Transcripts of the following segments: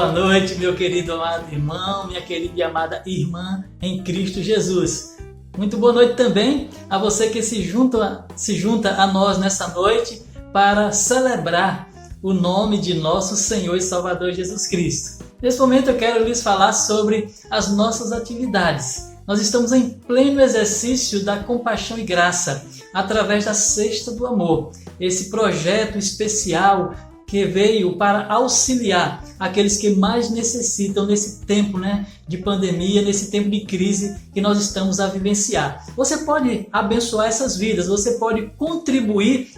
boa noite, meu querido amado irmão, minha querida e amada irmã em Cristo Jesus. Muito boa noite também a você que se junta a nós nessa noite para celebrar o nome de nosso Senhor e Salvador Jesus Cristo. Nesse momento eu quero lhes falar sobre as nossas atividades. Nós estamos em pleno exercício da compaixão e graça, através da Cesta do Amor, esse projeto especial que veio para auxiliar aqueles que mais necessitam nesse tempo, de pandemia, nesse tempo de crise que nós estamos a vivenciar. Você pode abençoar essas vidas, você pode contribuir,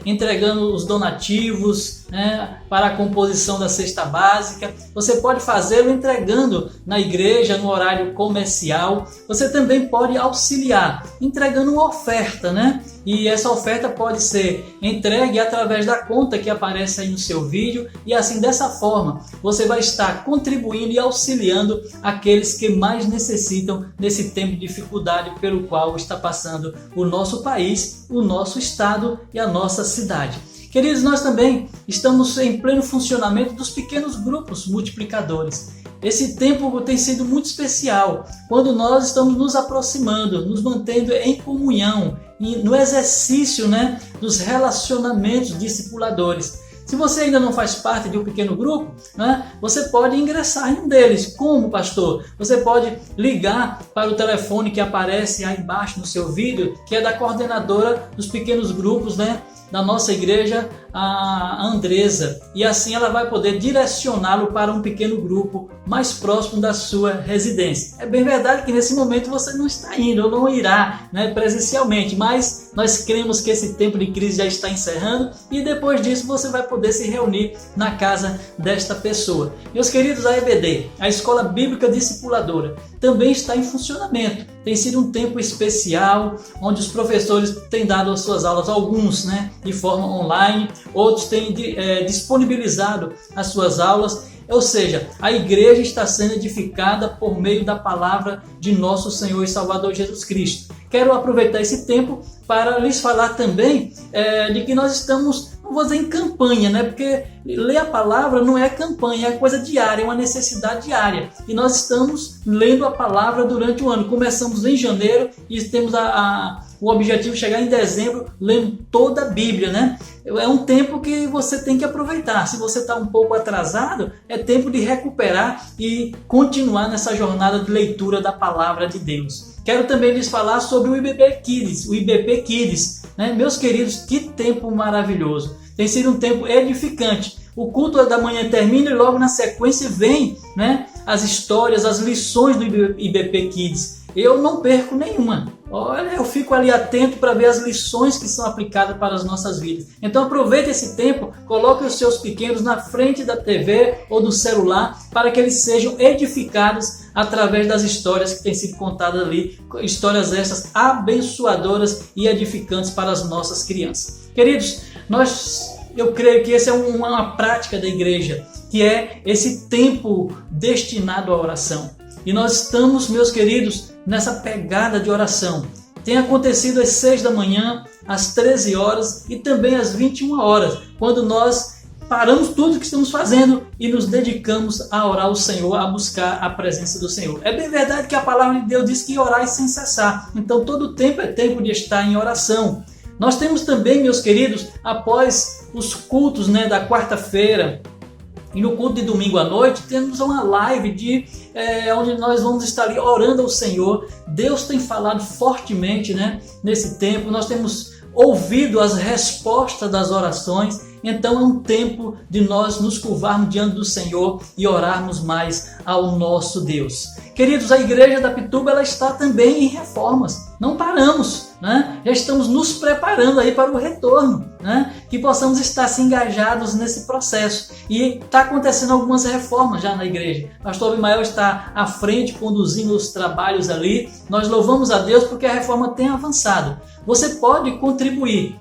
entregando os donativos, para a composição da cesta básica. Você pode fazê-lo entregando na igreja, no horário comercial. Você também pode auxiliar, entregando uma oferta, E essa oferta pode ser entregue através da conta que aparece aí no seu vídeo. E assim, dessa forma, você vai estar contribuindo e auxiliando aqueles que mais necessitam nesse tempo de dificuldade pelo qual está passando o nosso país, o nosso estado e a nossa cidade. Queridos, nós também estamos em pleno funcionamento dos pequenos grupos multiplicadores. Esse tempo tem sido muito especial, quando nós estamos nos aproximando, nos mantendo em comunhão, no exercício dos relacionamentos discipuladores. Se você ainda não faz parte de um pequeno grupo, você pode ingressar em um deles. Como, pastor? Você pode ligar para o telefone que aparece aí embaixo no seu vídeo, que é da coordenadora dos pequenos grupos, da nossa igreja, a Andresa, e assim ela vai poder direcioná-lo para um pequeno grupo mais próximo da sua residência. É bem verdade que nesse momento você não está indo, ou não irá presencialmente, mas nós cremos que esse tempo de crise já está encerrando e depois disso você vai poder se reunir na casa desta pessoa. Meus queridos, a EBD, a Escola Bíblica Discipuladora, também está em funcionamento. Tem sido um tempo especial, onde os professores têm dado as suas aulas, alguns de forma online, outros têm disponibilizado as suas aulas. Ou seja, a igreja está sendo edificada por meio da palavra de nosso Senhor e Salvador Jesus Cristo. Quero aproveitar esse tempo para lhes falar também de que nós estamos, não vou dizer em campanha, porque ler a palavra não é campanha, é coisa diária, é uma necessidade diária. E nós estamos lendo a palavra durante o ano. Começamos em janeiro e temos o objetivo de chegar em dezembro lendo toda a Bíblia, É um tempo que você tem que aproveitar. Se você está um pouco atrasado, é tempo de recuperar e continuar nessa jornada de leitura da palavra de Deus. Quero também lhes falar sobre o IBP Kids, Meus queridos, que tempo maravilhoso. Tem sido um tempo edificante. O culto da manhã termina e logo na sequência vem as histórias, as lições do IBP Kids. Eu não perco nenhuma. Olha, eu fico ali atento para ver as lições que são aplicadas para as nossas vidas. Então aproveite esse tempo, coloque os seus pequenos na frente da TV ou do celular para que eles sejam edificados através das histórias que têm sido contadas ali, histórias essas abençoadoras e edificantes para as nossas crianças. Queridos, eu creio que essa é uma prática da igreja, que é esse tempo destinado à oração. E nós estamos, meus queridos, nessa pegada de oração. Tem acontecido às 6 da manhã, às 13 horas e também às 21 horas, quando nós paramos tudo o que estamos fazendo e nos dedicamos a orar ao Senhor, a buscar a presença do Senhor. É bem verdade que a palavra de Deus diz que orai sem cessar. Então todo tempo é tempo de estar em oração. Nós temos também, meus queridos, após os cultos da quarta-feira, e no culto de domingo à noite, temos uma live onde nós vamos estar ali orando ao Senhor. Deus tem falado fortemente nesse tempo. Nós temos ouvido as respostas das orações. Então é um tempo de nós nos curvarmos diante do Senhor e orarmos mais ao nosso Deus. Queridos, a igreja da Pituba ela está também em reformas. Não paramos, Já estamos nos preparando aí para o retorno, Que possamos estar engajados nesse processo. E está acontecendo algumas reformas já na igreja. O pastor Abimael está à frente, conduzindo os trabalhos ali. Nós louvamos a Deus porque a reforma tem avançado. Você pode contribuir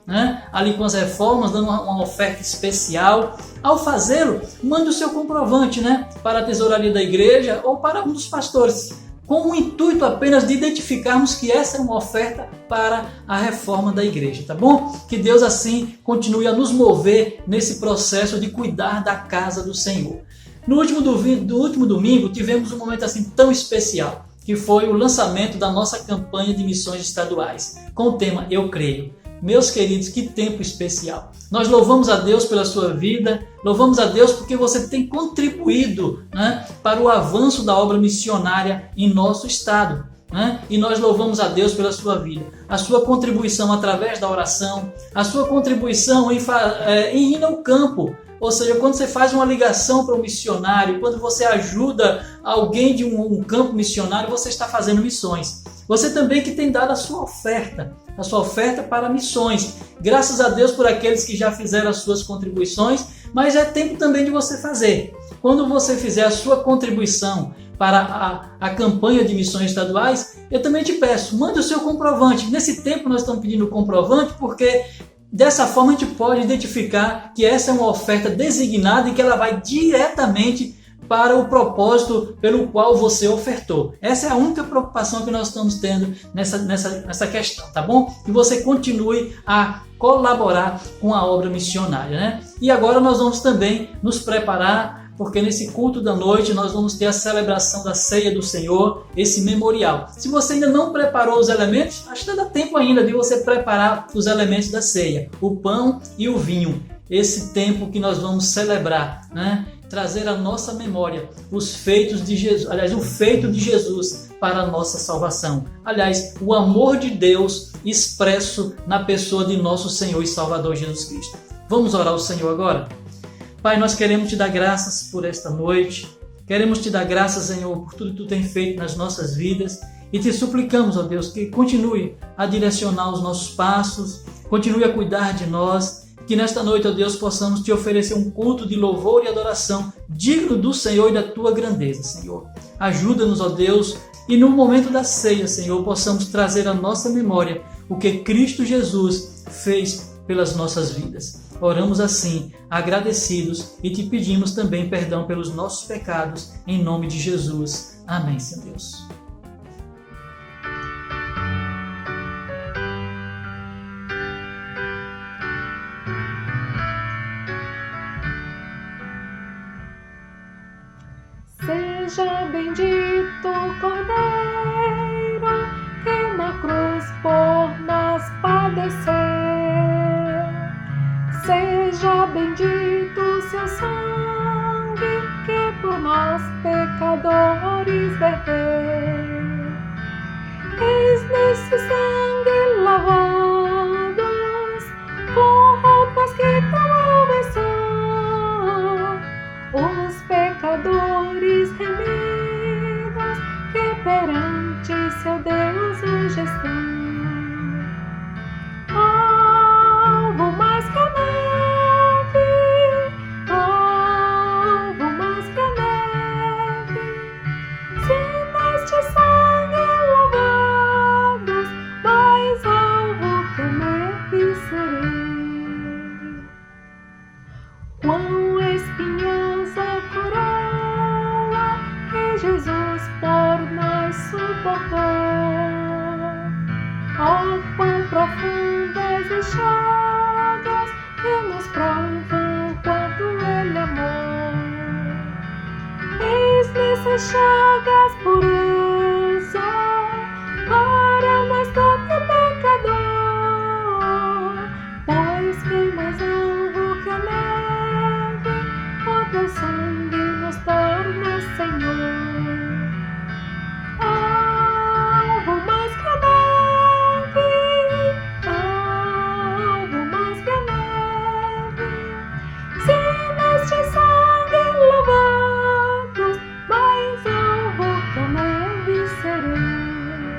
ali com as reformas, dando uma oferta especial. Ao fazê-lo, mande o seu comprovante para a tesouraria da igreja ou para um dos pastores, com o intuito apenas de identificarmos que essa é uma oferta para a reforma da igreja, tá bom? Que Deus assim continue a nos mover nesse processo de cuidar da casa do Senhor. No último domingo tivemos um momento assim tão especial, que foi o lançamento da nossa campanha de missões estaduais, com o tema Eu Creio. Meus queridos, que tempo especial! Nós louvamos a Deus pela sua vida, louvamos a Deus porque você tem contribuído, né, para o avanço da obra missionária em nosso estado. E nós louvamos a Deus pela sua vida, a sua contribuição através da oração, a sua contribuição em ir ao campo, ou seja, quando você faz uma ligação para um missionário, quando você ajuda alguém de um campo missionário, você está fazendo missões. Você também que tem dado a sua oferta para missões. Graças a Deus por aqueles que já fizeram as suas contribuições, mas é tempo também de você fazer. Quando você fizer a sua contribuição para a campanha de missões estaduais, eu também te peço, mande o seu comprovante. Nesse tempo nós estamos pedindo comprovante porque dessa forma a gente pode identificar que essa é uma oferta designada e que ela vai diretamente para o propósito pelo qual você ofertou. Essa é a única preocupação que nós estamos tendo nessa questão, tá bom? Que você continue a colaborar com a obra missionária, né? E agora nós vamos também nos preparar, porque nesse culto da noite nós vamos ter a celebração da ceia do Senhor, esse memorial. Se você ainda não preparou os elementos, acho que dá tempo ainda de você preparar os elementos da ceia, o pão e o vinho. Esse tempo que nós vamos celebrar, né? Trazer à nossa memória os feitos de Jesus, aliás, o feito de Jesus para a nossa salvação. Aliás, o amor de Deus expresso na pessoa de nosso Senhor e Salvador Jesus Cristo. Vamos orar ao Senhor agora? Pai, nós queremos te dar graças por esta noite, queremos te dar graças, Senhor, por tudo que tu tem feito nas nossas vidas e te suplicamos, ó Deus, que continue a direcionar os nossos passos, continue a cuidar de nós, que nesta noite, ó Deus, possamos te oferecer um culto de louvor e adoração digno do Senhor e da tua grandeza, Senhor. Ajuda-nos, ó Deus, e no momento da ceia, Senhor, possamos trazer à nossa memória o que Cristo Jesus fez pelas nossas vidas. Oramos assim, agradecidos, e te pedimos também perdão pelos nossos pecados, em nome de Jesus. Amém, Senhor Deus. Seja bendito o Cordeiro que na cruz por nós padeceu. Seja bendito o seu sangue que por nós pecadores verteu. Eis nesse sangue lavados, com roupas que promovem os pecadores remidos que perante seu Deus hoje estão. Alvo mais que a neve, alvo mais que a neve, se neste sangue lavados, mais alvo que a neve serei. Quão espinhosa coroa que Jesus por nós suportou. Oh, quão profundas as chagas que nos provam quanto Ele amou. Eis nessas chagas pureza para nós todo pecador, pois que mais alvo que a neve, o teu sangue nos torna, Senhor. Alvo mais que a neve, alvo mais que a neve, se neste sangue lavados, mais alvo que a neve serei.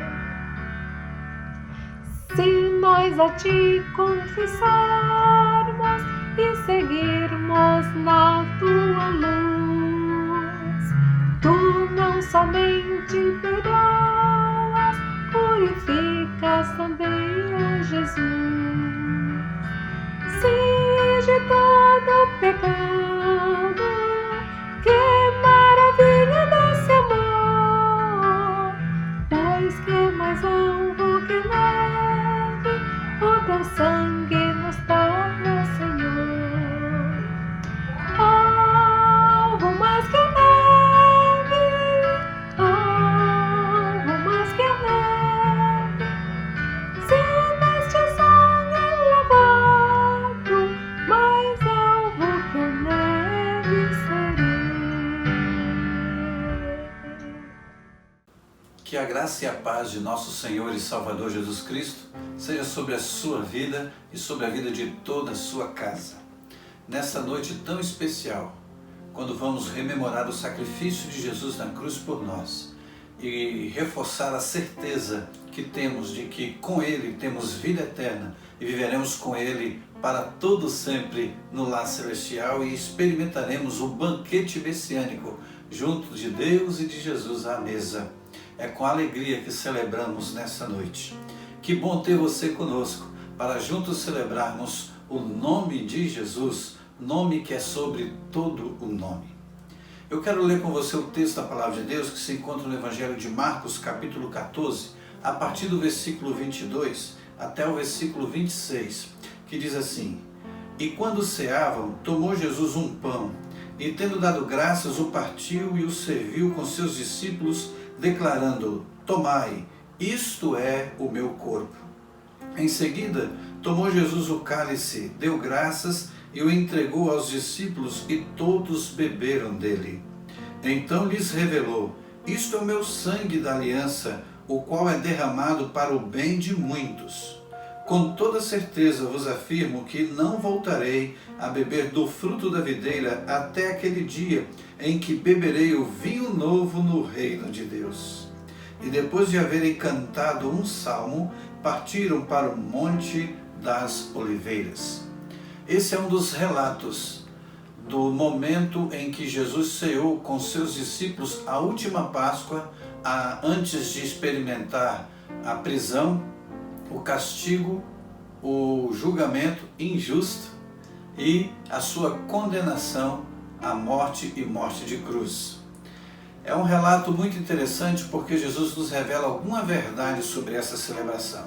Se nós a ti confessarmos e seguirmos na tua luz, tu não somente perdoas, purificas também, ó Jesus. Se de todo pecado, que maravilha desse amor, pois que mais alvo que neve, o teu sangue nos torna, Senhor. Alvo mais que graça e a paz de nosso Senhor e Salvador Jesus Cristo seja sobre a sua vida e sobre a vida de toda a sua casa. Nessa noite tão especial, quando vamos rememorar o sacrifício de Jesus na cruz por nós e reforçar a certeza que temos de que com Ele temos vida eterna e viveremos com Ele para todo sempre no lar celestial e experimentaremos o banquete messiânico junto de Deus e de Jesus à mesa. É com alegria que celebramos nessa noite. Que bom ter você conosco para juntos celebrarmos o nome de Jesus, nome que é sobre todo o nome. Eu quero ler com você o texto da Palavra de Deus que se encontra no Evangelho de Marcos, capítulo 14, a partir do versículo 22 até o versículo 26, que diz assim: E quando ceavam, tomou Jesus um pão, e tendo dado graças, o partiu e o serviu com seus discípulos, declarando: Tomai, isto é o meu corpo. Em seguida, tomou Jesus o cálice, deu graças e o entregou aos discípulos, e todos beberam dele. Então lhes revelou: Isto é o meu sangue da aliança, o qual é derramado para o bem de muitos. Com toda certeza vos afirmo que não voltarei a beber do fruto da videira até aquele dia em que beberei o vinho novo no reino de Deus. E depois de haverem cantado um salmo, partiram para o Monte das Oliveiras. Esse é um dos relatos do momento em que Jesus ceou com seus discípulos a última Páscoa, antes de experimentar a prisão, o castigo, o julgamento injusto e a sua condenação à morte e morte de cruz. É um relato muito interessante porque Jesus nos revela alguma verdade sobre essa celebração.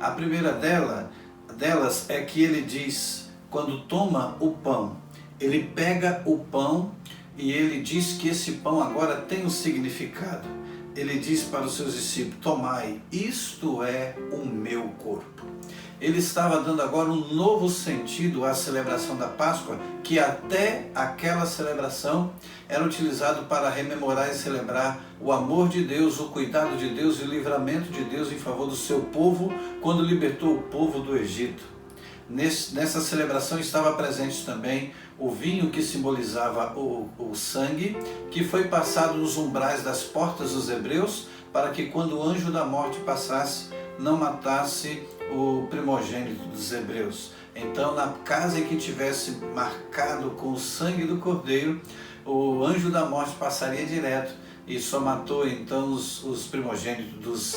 A primeira delas é que ele diz, quando toma o pão, ele pega o pão e ele diz que esse pão agora tem um significado. Ele diz para os seus discípulos: Tomai, isto é o meu corpo. Ele estava dando agora um novo sentido à celebração da Páscoa, que até aquela celebração era utilizado para rememorar e celebrar o amor de Deus, o cuidado de Deus e o livramento de Deus em favor do seu povo, quando libertou o povo do Egito. Nessa celebração estava presente também o vinho que simbolizava o sangue, que foi passado nos umbrais das portas dos hebreus, para que quando o anjo da morte passasse, não matasse o primogênito dos hebreus. Então, na casa em que tivesse marcado com o sangue do cordeiro, o anjo da morte passaria direto e só matou então os primogênitos dos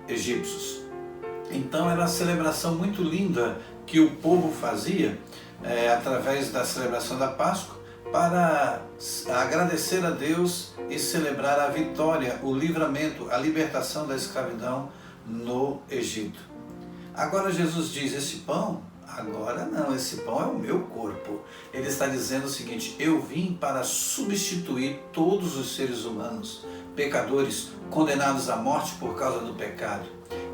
egípcios. Então era uma celebração muito linda que o povo fazia através da celebração da Páscoa para agradecer a Deus e celebrar a vitória, o livramento, a libertação da escravidão no Egito. Agora Jesus diz: esse pão, agora não, esse pão é o meu corpo. Ele está dizendo o seguinte: eu vim para substituir todos os seres humanos, pecadores, condenados à morte por causa do pecado.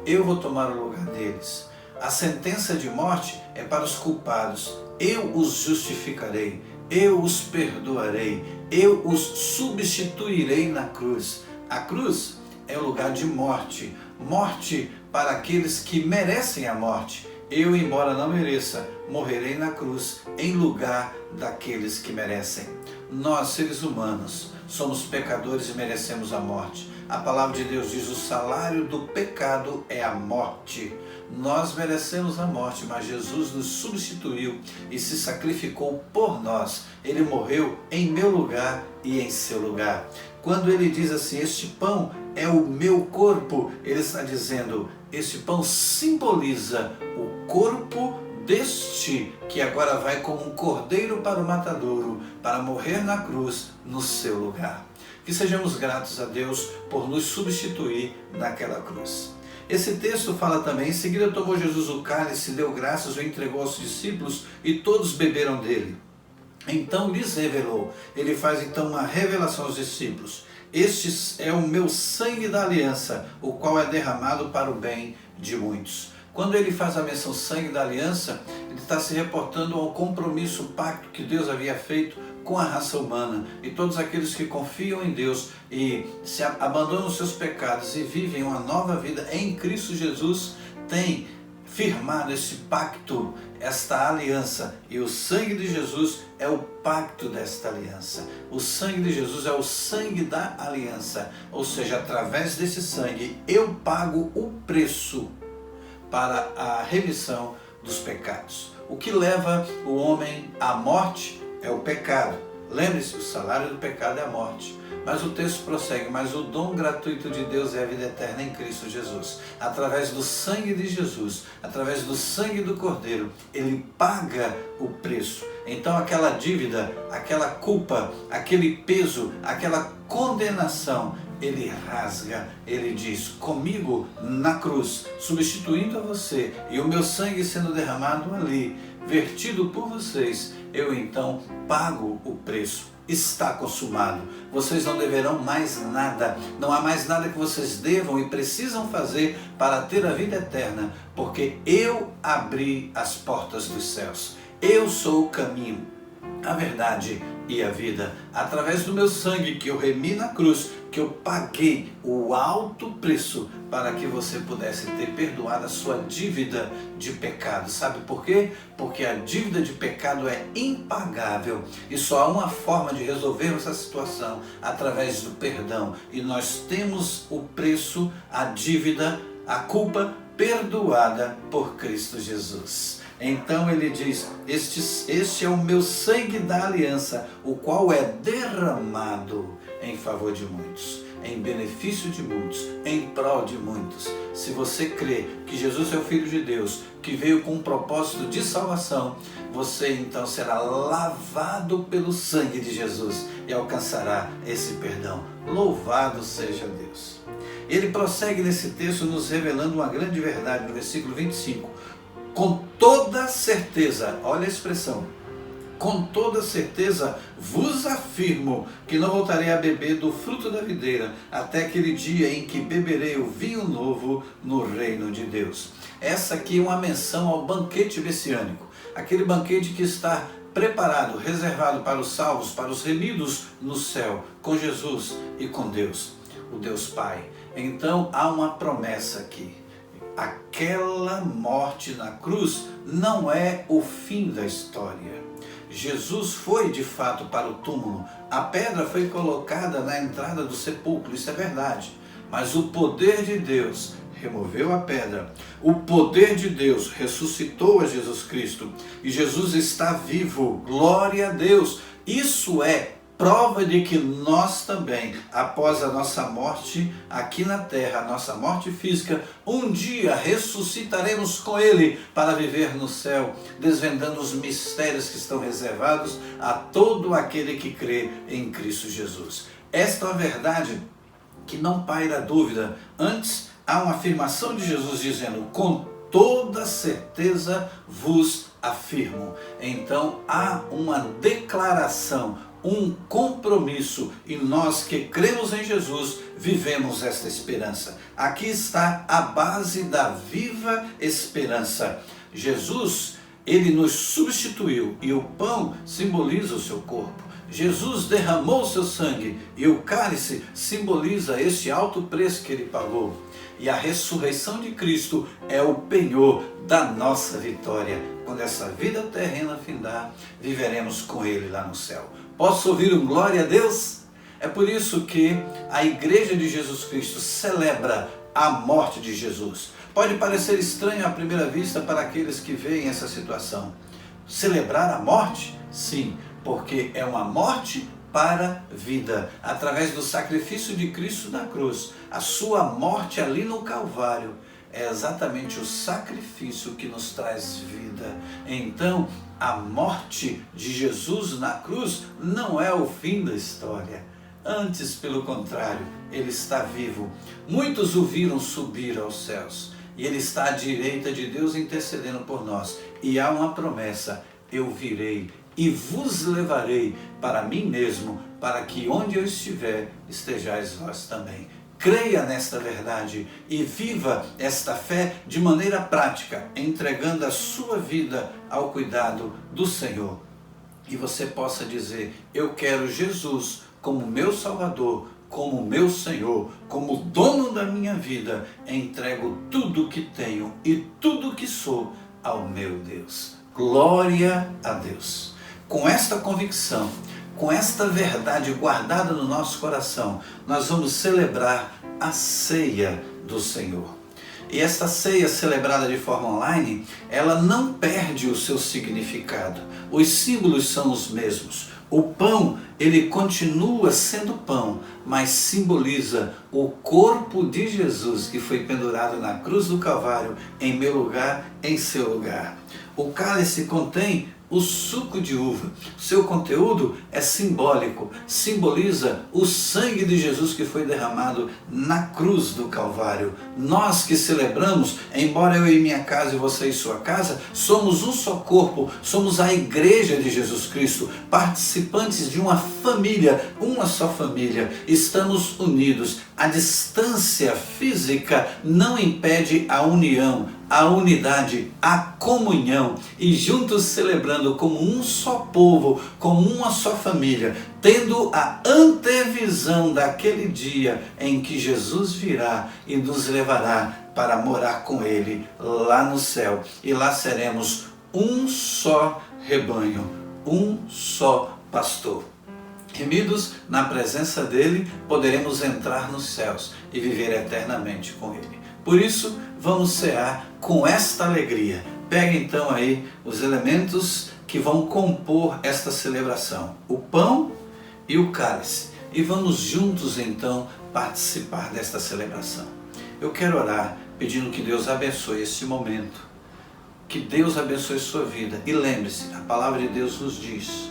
Eu vou tomar o lugar deles. A sentença de morte é para os culpados. Eu os justificarei, eu os perdoarei, eu os substituirei na cruz. A cruz é o lugar de morte, morte para aqueles que merecem a morte. Eu, embora não mereça, morrerei na cruz em lugar daqueles que merecem. Nós, seres humanos, somos pecadores e merecemos a morte. A palavra de Deus diz: o salário do pecado é a morte. Nós merecemos a morte, mas Jesus nos substituiu e se sacrificou por nós. Ele morreu em meu lugar e em seu lugar. Quando ele diz assim: este pão é o meu corpo, ele está dizendo: este pão simboliza o corpo deste que agora vai como um cordeiro para o matadouro, para morrer na cruz no seu lugar. Que sejamos gratos a Deus por nos substituir naquela cruz. Esse texto fala também: em seguida tomou Jesus o cálice, deu graças, o entregou aos discípulos e todos beberam dele. Então lhes revelou. Ele faz então uma revelação aos discípulos: este é o meu sangue da aliança, o qual é derramado para o bem de muitos. Quando ele faz a menção sangue da aliança, ele está se reportando ao compromisso, o pacto que Deus havia feito com a raça humana, e todos aqueles que confiam em Deus e se abandonam os seus pecados e vivem uma nova vida em Cristo Jesus, têm firmado esse pacto, esta aliança, e o sangue de Jesus é o pacto desta aliança. O sangue de Jesus é o sangue da aliança, ou seja, através desse sangue eu pago o preço para a remissão dos pecados. O que leva o homem à morte é o pecado. Lembre-se, o salário do pecado é a morte. Mas o texto prossegue, mas o dom gratuito de Deus é a vida eterna em Cristo Jesus. Através do sangue de Jesus, através do sangue do Cordeiro, ele paga o preço. Então aquela dívida, aquela culpa, aquele peso, aquela condenação, ele rasga, ele diz, comigo na cruz, substituindo a você, e o meu sangue sendo derramado ali, vertido por vocês, eu então pago o preço. Está consumado. Vocês não deverão mais nada. Não há mais nada que vocês devam e precisam fazer para ter a vida eterna, porque eu abri as portas dos céus. Eu sou o caminho, a verdade e a vida. Através do meu sangue que eu remi na cruz, que eu paguei o alto preço para que você pudesse ter perdoado a sua dívida de pecado. Sabe por quê? Porque a dívida de pecado é impagável e só há uma forma de resolvermos essa situação, através do perdão. E nós temos o preço, a dívida, a culpa perdoada por Cristo Jesus. Então ele diz, este é o meu sangue da aliança, o qual é derramado em favor de muitos, em benefício de muitos, em prol de muitos. Se você crê que Jesus é o Filho de Deus, que veio com um propósito de salvação, você então será lavado pelo sangue de Jesus e alcançará esse perdão. Louvado seja Deus. Ele prossegue nesse texto nos revelando uma grande verdade no versículo 25. Com toda certeza, olha a expressão, com toda certeza vos afirmo que não voltarei a beber do fruto da videira até aquele dia em que beberei o vinho novo no reino de Deus. Essa aqui é uma menção ao banquete messiânico, aquele banquete que está preparado, reservado para os salvos, para os remidos no céu, com Jesus e com Deus, o Deus Pai. Então há uma promessa aqui. Aquela morte na cruz não é o fim da história. Jesus foi de fato para o túmulo, a pedra foi colocada na entrada do sepulcro, isso é verdade, mas o poder de Deus removeu a pedra, o poder de Deus ressuscitou a Jesus Cristo, e Jesus está vivo, glória a Deus. Isso é prova de que nós também, após a nossa morte aqui na terra, a nossa morte física, um dia ressuscitaremos com Ele para viver no céu, desvendando os mistérios que estão reservados a todo aquele que crê em Cristo Jesus. Esta é uma verdade que não paira dúvida. Antes, há uma afirmação de Jesus dizendo, com toda certeza vos afirmo. Então, há uma declaração, um compromisso, e nós que cremos em Jesus vivemos esta esperança. Aqui está a base da viva esperança. Jesus, ele nos substituiu, e o pão simboliza o seu corpo. Jesus derramou o seu sangue, e o cálice simboliza este alto preço que ele pagou. E a ressurreição de Cristo é o penhor da nossa vitória. Quando essa vida terrena findar, viveremos com Ele lá no céu. Posso ouvir um glória a Deus? É por isso que a Igreja de Jesus Cristo celebra a morte de Jesus. Pode parecer estranho à primeira vista para aqueles que veem essa situação. Celebrar a morte? Sim, porque é uma morte para vida, através do sacrifício de Cristo na cruz. A sua morte ali no Calvário é exatamente o sacrifício que nos traz vida. Então, a morte de Jesus na cruz não é o fim da história. Antes, pelo contrário, ele está vivo. Muitos o viram subir aos céus, e ele está à direita de Deus intercedendo por nós. E há uma promessa: eu virei e vos levarei para mim mesmo, para que onde eu estiver, estejais vós também. Creia nesta verdade e viva esta fé de maneira prática, entregando a sua vida ao cuidado do Senhor. e você possa dizer: eu quero Jesus como meu Salvador, como meu Senhor, como dono da minha vida. Entrego tudo que tenho e tudo que sou ao meu Deus. Glória a Deus. Com esta convicção, com esta verdade guardada no nosso coração, nós vamos celebrar a ceia do Senhor. E esta ceia celebrada de forma online, ela não perde o seu significado. Os símbolos são os mesmos. O pão, ele continua sendo pão, mas simboliza o corpo de Jesus que foi pendurado na cruz do Calvário, em meu lugar, em seu lugar. O cálice contém o suco de uva. Seu conteúdo é simbólico, simboliza o sangue de Jesus que foi derramado na cruz do Calvário. Nós que celebramos, embora eu e minha casa e você e sua casa, somos um só corpo, somos a igreja de Jesus Cristo, participantes de uma família, uma só família. Estamos unidos. A distância física não impede a união, a unidade, a comunhão, e juntos celebrando como um só povo, como uma só família, tendo a antevisão daquele dia em que Jesus virá e nos levará para morar com Ele lá no céu. E lá seremos um só rebanho, um só pastor. Remidos na presença dele, poderemos entrar nos céus e viver eternamente com ele. Por isso, vamos cear com esta alegria. Pega então aí os elementos que vão compor esta celebração, o pão e o cálice, e vamos juntos então participar desta celebração. Eu quero orar pedindo que Deus abençoe esse momento, que Deus abençoe sua vida. E lembre-se, a palavra de Deus nos diz: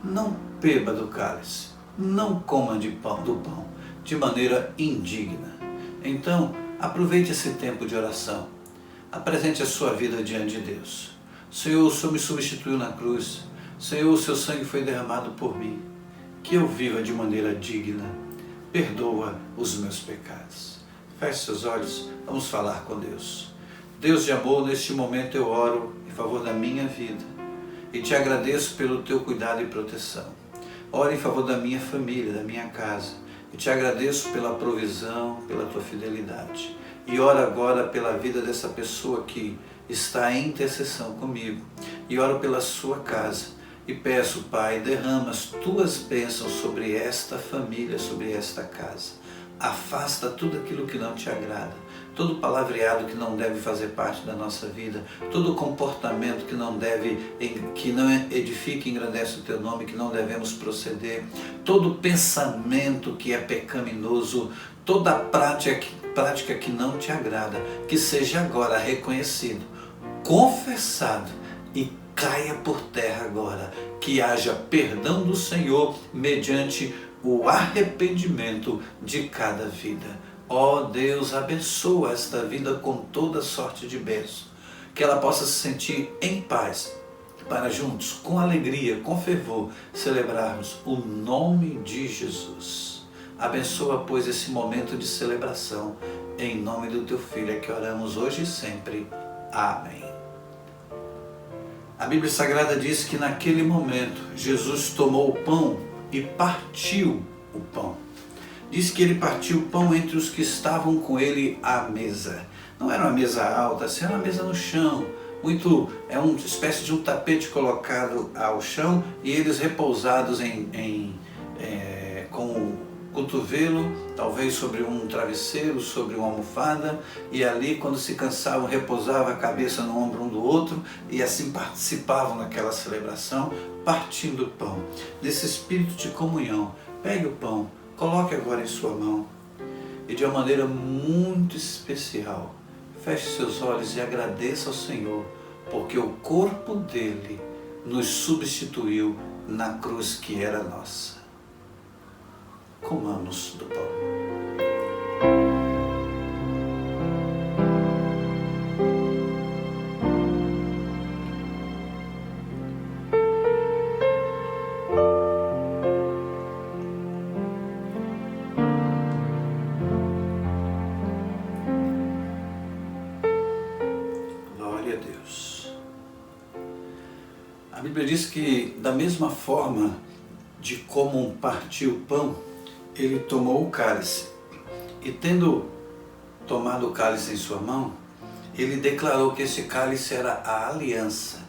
não beba do cálice, não coma do pão de maneira indigna. Então, aproveite esse tempo de oração, apresente a sua vida diante de Deus. Senhor, o Senhor me substituiu na cruz. Senhor, o seu sangue foi derramado por mim. Que eu viva de maneira digna. Perdoa os meus pecados. Feche seus olhos, vamos falar com Deus. Deus de amor, neste momento eu oro em favor da minha vida e te agradeço pelo teu cuidado e proteção. Oro em favor da minha família, da minha casa, e te agradeço pela provisão, pela tua fidelidade. E oro agora pela vida dessa pessoa que está em intercessão comigo, e oro pela sua casa, e peço, Pai, derrama as tuas bênçãos sobre esta família, sobre esta casa. Afasta tudo aquilo que não te agrada, todo palavreado que não deve fazer parte da nossa vida, todo comportamento que não edifique e engrandece o teu nome, que não devemos proceder, todo pensamento que é pecaminoso, toda prática que não te agrada, que seja agora reconhecido, confessado e caia por terra agora, que haja perdão do Senhor mediante o arrependimento de cada vida. Ó Deus, abençoa esta vida com toda sorte de bênção, que ela possa se sentir em paz, para juntos, com alegria, com fervor, celebrarmos o nome de Jesus. Abençoa, pois, esse momento de celebração, em nome do teu Filho, é que oramos hoje e sempre. Amém. A Bíblia Sagrada diz que naquele momento, Jesus tomou o pão e partiu o pão. Diz que ele partiu o pão entre os que estavam com ele à mesa. Não era uma mesa alta, era uma mesa no chão. É uma espécie de um tapete colocado ao chão e eles repousados com o cotovelo, talvez sobre um travesseiro, sobre uma almofada, e ali, quando se cansavam, repousavam a cabeça no ombro um do outro, e assim participavam naquela celebração, partindo o pão. Desse espírito de comunhão, pegue o pão, coloque agora em sua mão, e de uma maneira muito especial, feche seus olhos e agradeça ao Senhor, porque o corpo dele nos substituiu na cruz que era nossa. Comamos do pão. Glória a Deus. A Bíblia diz que da mesma forma de como partiu o pão, ele tomou o cálice e, tendo tomado o cálice em sua mão, ele declarou que esse cálice era a aliança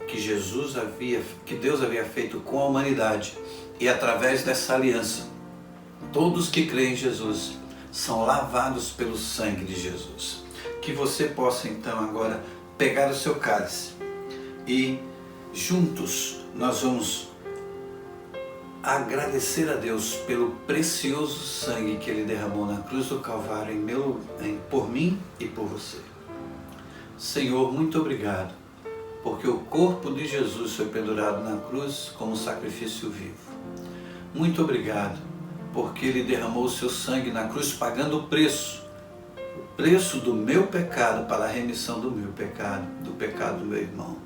que Deus havia feito com a humanidade, e através dessa aliança todos que creem em Jesus são lavados pelo sangue de Jesus. Que você possa então agora pegar o seu cálice e juntos nós vamos agradecer a Deus pelo precioso sangue que Ele derramou na cruz do Calvário por mim e por você. Senhor, muito obrigado, porque o corpo de Jesus foi pendurado na cruz como sacrifício vivo. Muito obrigado, porque Ele derramou o seu sangue na cruz, pagando o preço do meu pecado para a remissão do meu pecado, do pecado do meu irmão.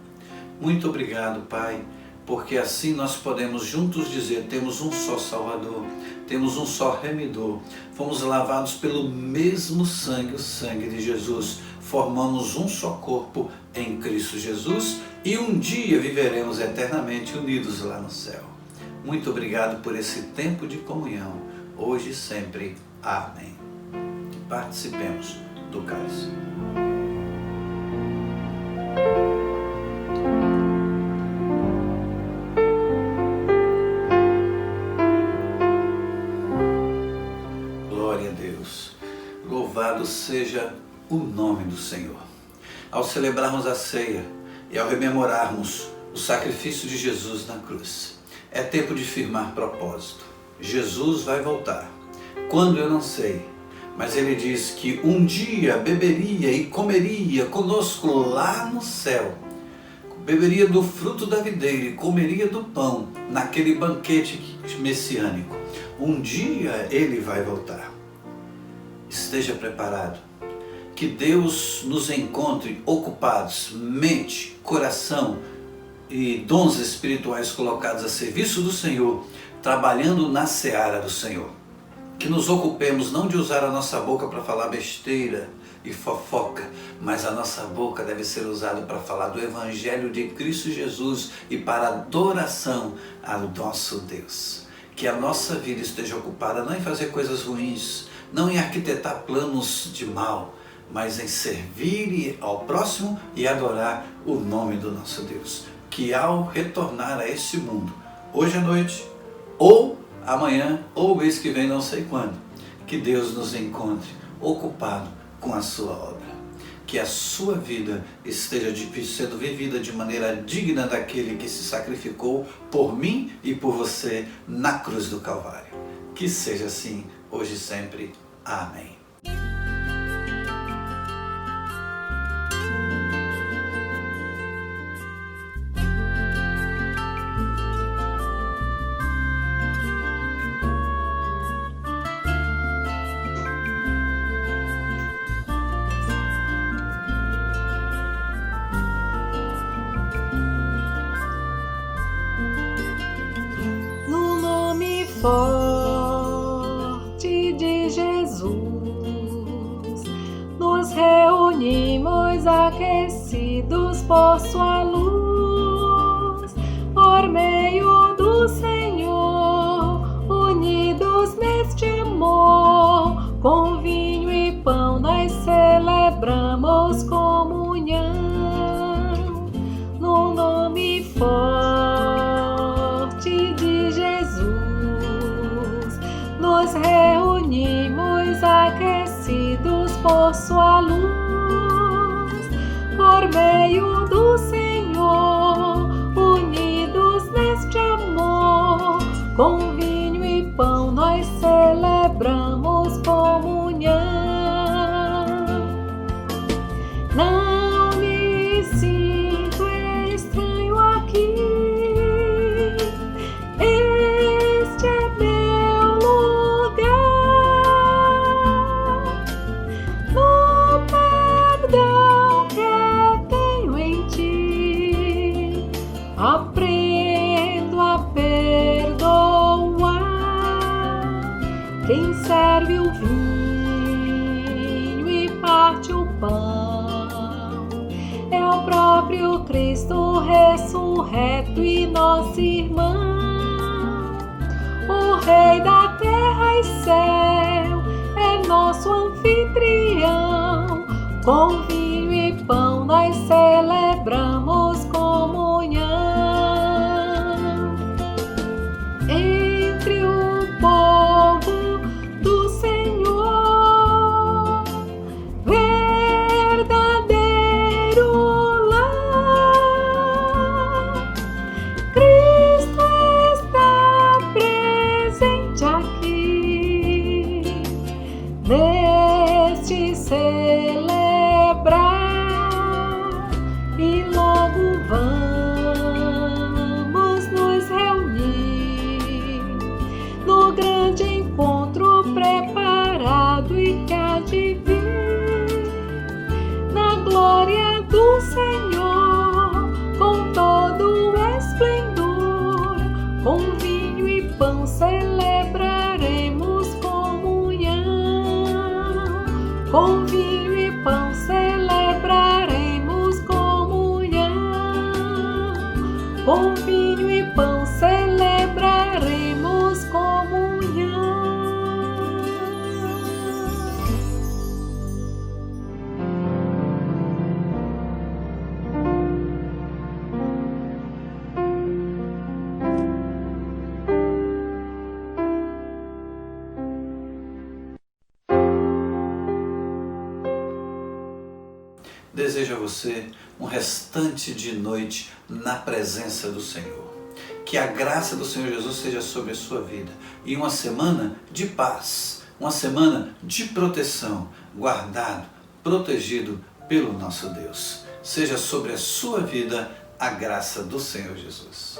Muito obrigado, Pai, porque assim nós podemos juntos dizer: temos um só Salvador, temos um só Remidor, fomos lavados pelo mesmo sangue, o sangue de Jesus, formamos um só corpo em Cristo Jesus e um dia viveremos eternamente unidos lá no céu. Muito obrigado por esse tempo de comunhão, hoje e sempre. Amém. Participemos do cálice. Glória a Deus. Louvado seja o nome do Senhor. Ao celebrarmos a ceia e ao rememorarmos o sacrifício de Jesus na cruz, é tempo de firmar propósito. Jesus vai voltar. Quando eu não sei, mas Ele diz que um dia beberia e comeria conosco lá no céu. Beberia do fruto da videira e comeria do pão naquele banquete messiânico. Um dia Ele vai voltar. Esteja preparado. Que Deus nos encontre ocupados, mente, coração e dons espirituais colocados a serviço do Senhor, trabalhando na seara do Senhor. Que nos ocupemos não de usar a nossa boca para falar besteira e fofoca, mas a nossa boca deve ser usada para falar do Evangelho de Cristo Jesus e para adoração ao nosso Deus. Que a nossa vida esteja ocupada não em fazer coisas ruins, não em arquitetar planos de mal, mas em servir ao próximo e adorar o nome do nosso Deus. Que ao retornar a este mundo, hoje à noite, ou amanhã, ou mês que vem, não sei quando, que Deus nos encontre ocupado com a sua obra. Que a sua vida esteja sendo vivida de maneira digna daquele que se sacrificou por mim e por você na cruz do Calvário. Que seja assim, hoje e sempre. Amém. Forte de Jesus, nos reunimos aquecidos por sua luz, por meio do Senhor, unidos neste amor, com vinho e pão nós celebramos comunhão, no nome forte de Jesus. Nos reunimos aquecidos por sua luz, por meio do Senhor, unidos neste amor, com vinho e pão nós celebramos comunhão. Não me sinto estranho aqui, este é meu lugar, no perdão que tenho em ti, aprendo a perdoar. Cristo ressurreto e nosso irmão, o Rei da terra e céu, é nosso anfitrião. Com vinho e pão nós celebramos comunhão. Entre o povo do Senhor, verdadeiro lar, Cristo está presente aqui, neste celebrar, e logo vamos nos reunir no grande encontro preparado e que há de vir, na glória do Senhor, com todo o esplendor. Com vinho e pão celebraremos comunhão. Com vinho e pão celebraremos comunhão. Com vinho e pão celebraremos comunhão. Desejo a você um restante de noite na presença do Senhor. Que a graça do Senhor Jesus seja sobre a sua vida e uma semana de paz, uma semana de proteção, guardado, protegido pelo nosso Deus. Seja sobre a sua vida a graça do Senhor Jesus.